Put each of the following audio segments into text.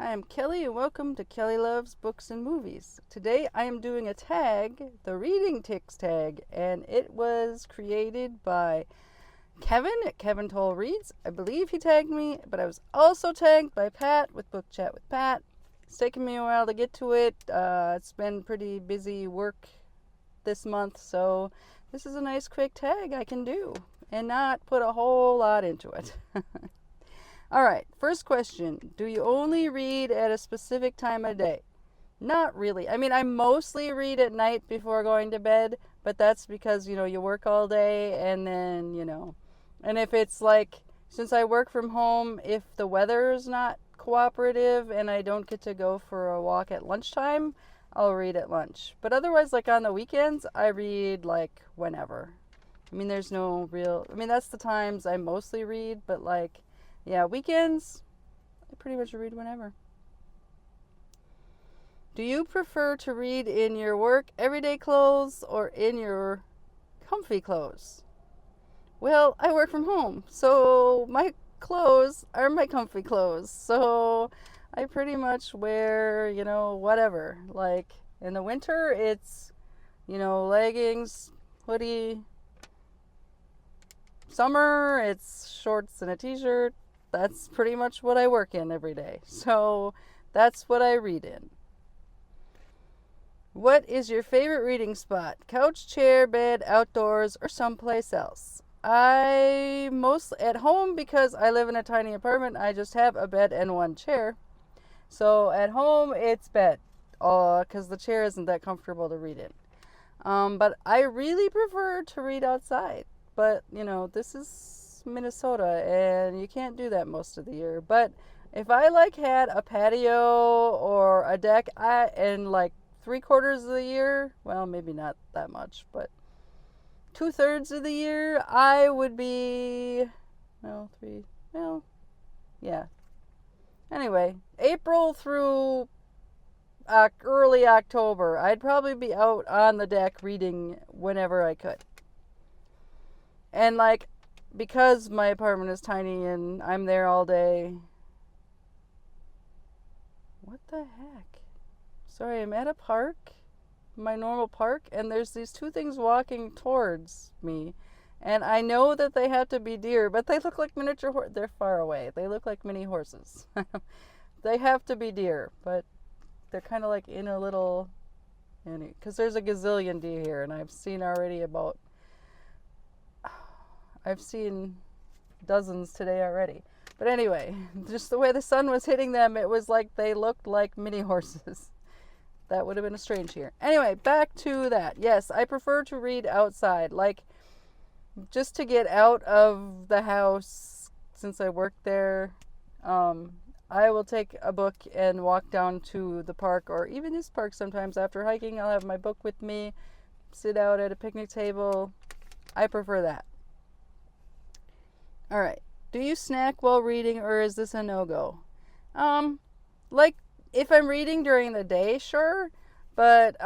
Hi, I'm Kelly, and welcome to Kelly Loves Books and Movies. Today I am doing a tag, the Reading Tics Tag, and it was created by Kevin at Kevin Toll Reads. I believe he tagged me, but I was also tagged by Pat with Book Chat with Pat. It's taken me a while to get to it. It's been pretty busy work this month, so this is a nice quick tag I can do and not put a whole lot into it. All right, first question. Do you only read at a specific time of day? Not really. I mean, I mostly read at night before going to bed, but that's because, you work all day and then, and if it's like, since I work from home, if the weather is not cooperative and I don't get to go for a walk at lunchtime, I'll read at lunch. But otherwise, like on the weekends, I read like whenever. I mean, there's no real, that's the times I mostly read, but like, yeah, weekends, I pretty much read whenever. Do you prefer to read in your work everyday clothes or in your comfy clothes? Well, I work from home, so my clothes are my comfy clothes. So I pretty much wear, whatever. Like in the winter, it's, leggings, hoodie. Summer, it's shorts and a t-shirt. That's pretty much what I work in every day. So that's what I read in. What is your favorite reading spot? Couch, chair, bed, outdoors, or someplace else? I mostly at home because I live in a tiny apartment. I just have a bed and one chair. So at home it's bed, because the chair isn't that comfortable to read in. But I really prefer to read outside. But this is Minnesota and you can't do that most of the year. But if I had a patio or a deck, and like 3/4 of the year, well, maybe not that much, but 2/3 of the year, I would be, yeah. Anyway, April through early October, I'd probably be out on the deck reading whenever I could. And because my apartment is tiny and I'm there all day. What the heck? Sorry, I'm at a park, my normal park, and there's these two things walking towards me. And I know that they have to be deer, but they look like miniature horses. They're far away. They look like mini horses. They have to be deer, but they're kind of like in a little, because there's a gazillion deer here, and I've seen dozens today already. But anyway, just the way the sun was hitting them, it was like they looked like mini horses. That would have been a strange here. Anyway, back to that. Yes, I prefer to read outside, just to get out of the house since I work there. I will take a book and walk down to the park, or even this park sometimes after hiking. I'll have my book with me, sit out at a picnic table. I prefer that. All right. Do you snack while reading, or is this a no-go? If I'm reading during the day, sure. But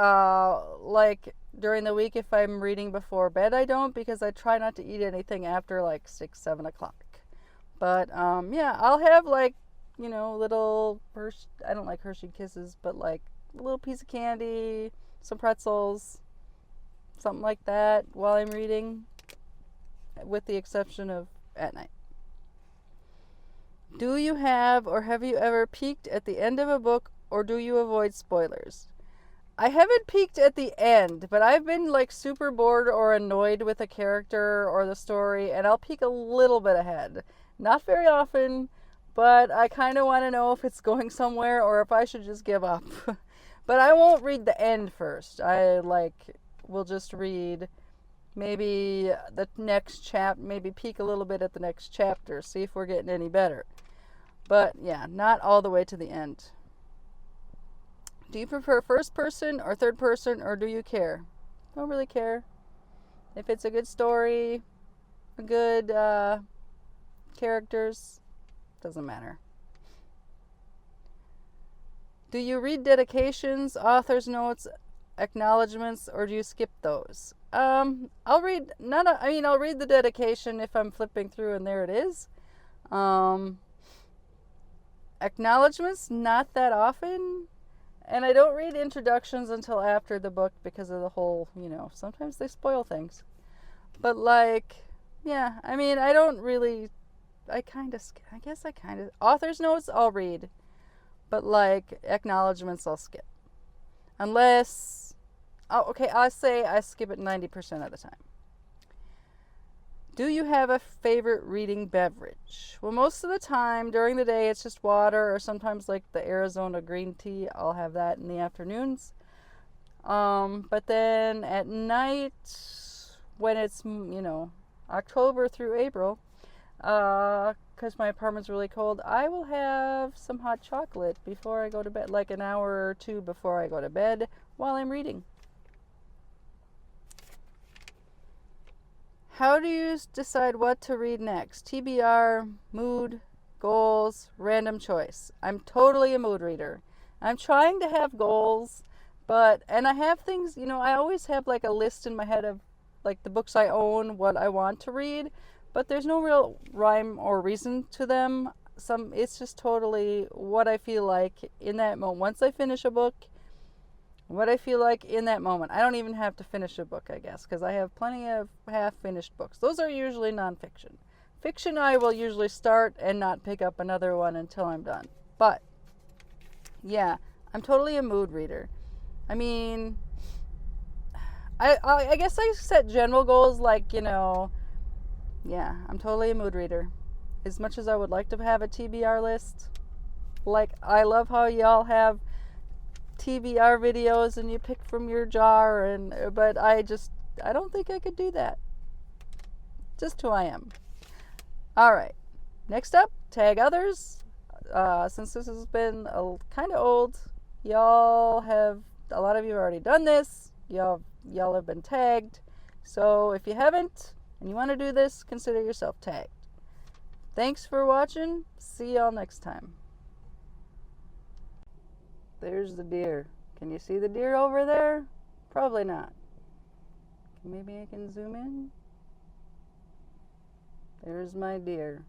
during the week, if I'm reading before bed, I don't, because I try not to eat anything after 6, 7 o'clock. But yeah, I'll have little I don't like Hershey Kisses, but a little piece of candy, some pretzels, something like that while I'm reading, with the exception of at night. Do you have or have you ever peeked at the end of a book, or do you avoid spoilers? I haven't peeked at the end, but I've been super bored or annoyed with a character or the story, and I'll peek a little bit ahead. Not very often, but I kind of want to know if it's going somewhere or if I should just give up. But I won't read the end first. I will just read maybe the next chapter, maybe peek a little bit at the next chapter, see if we're getting any better. But yeah, not all the way to the end. Do you prefer first person or third person, or do you care? Don't really care. If it's a good story, good characters, doesn't matter. Do you read dedications, author's notes, acknowledgements, or do you skip those? I'll read I'll read the dedication if I'm flipping through and there it is. Acknowledgements, not that often. And I don't read introductions until after the book because of the whole, sometimes they spoil things. But like, yeah, I mean, I don't really, I guess I kind of, author's notes I'll read. But like, acknowledgements I'll skip. Unless, oh, okay, I'll say I skip it 90% of the time. Do you have a favorite reading beverage? Well, most of the time during the day it's just water, or sometimes like the Arizona green tea. I'll have that in the afternoons. But then at night, when it's, October through April, because my apartment's really cold, I will have some hot chocolate before I go to bed, like an hour or two before I go to bed while I'm reading. How do you decide what to read next? TBR, mood, goals, random choice. I'm totally a mood reader. I'm trying to have goals, and I have things, I always have like a list in my head of like the books I own, what I want to read, but there's no real rhyme or reason to them. It's just totally what I feel like in that moment. Once I finish a book, what I feel like in that moment. I don't even have to finish a book, I guess, because I have plenty of half-finished books. Those are usually nonfiction. Fiction, I will usually start and not pick up another one until I'm done. But, yeah, I'm totally a mood reader. I mean, I guess I set general goals like, yeah, I'm totally a mood reader. As much as I would like to have a TBR list, like, I love how y'all have TBR videos and you pick from your jar, but I don't think I could do that. Just who I am. All right. Next up, tag others. Since this has been kind of old, a lot of you have already done this. Y'all have been tagged. So if you haven't and you want to do this, consider yourself tagged. Thanks for watching. See y'all next time. There's the deer. Can you see the deer over there? Probably not. Maybe I can zoom in. There's my deer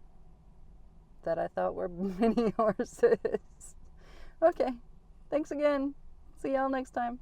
that I thought were mini horses. Okay. Thanks again. See y'all next time.